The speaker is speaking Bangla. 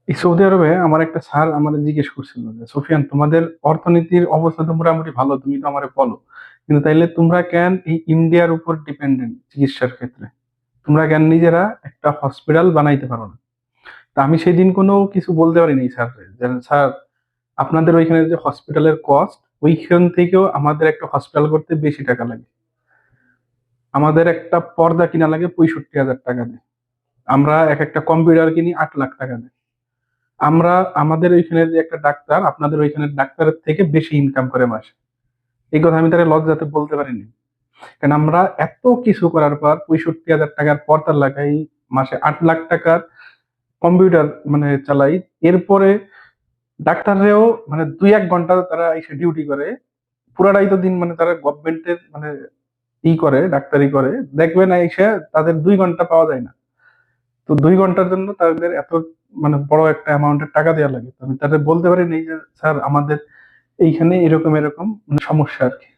এই সৌদি আরবে আমার একটা স্যার আমাদের জিজ্ঞেস করছিল যে, সুফিয়ান, তোমাদের অর্থনীতির অবস্থা তো মোটামুটি ভালো, তুমি তো আমারে বলো, কিন্তু তাইলে তোমরা কেন এই ইন্ডিয়ার উপর ডিপেন্ডেন্ট চিকিৎসার ক্ষেত্রে? তোমরা কেন নিজেরা একটা হসপিটাল বানাইতে পারো না? তা আমি সেদিন কোনো কিছু বলতে পারিনি স্যার, যে স্যার, আপনাদের ওইখানে যে হসপিটালের কস্ট, ওইখান থেকেও আমাদের একটা হসপিটাল করতে বেশি টাকা লাগে। আমাদের একটা পর্দা কিনা লাগে 65,000 টাকা দিয়ে। আমরা এক একটা কম্পিউটার কিনি 8 লাখ টাকা দিয়ে। আমরা আমাদের ওইখানে যে একটা ডাক্তার আপনাদের ওইখানের ডাক্তারের থেকে বেশি ইনকাম করে মাসে। এই কথা আমি তারা লজ্জাতে বলতে পারিনি। কারণ আমরা এত কিছু করার পর 65,000 টাকার পর্দা লাগাই, মাসে 8 লাখ টাকার কম্পিউটার মানে চালাই। এরপরে ডাক্তাররাও মানে 2-1 ঘন্টা তারা এসে ডিউটি করে, পুরাটাই তো দিন মানে তারা গভর্নমেন্টের মানে ই করে, ডাক্তারি করে, দেখবে না এসে তাদের 2 ঘন্টা পাওয়া যায় না। তো 2 ঘন্টার জন্য তাদের এত মানে বড় একটা অ্যামাউন্টের টাকা দেওয়া লাগে। তো আমি তাদের বলতে পারি এই যে স্যার, আমাদের এইখানে এরকম এরকম মানে সমস্যা আর কি।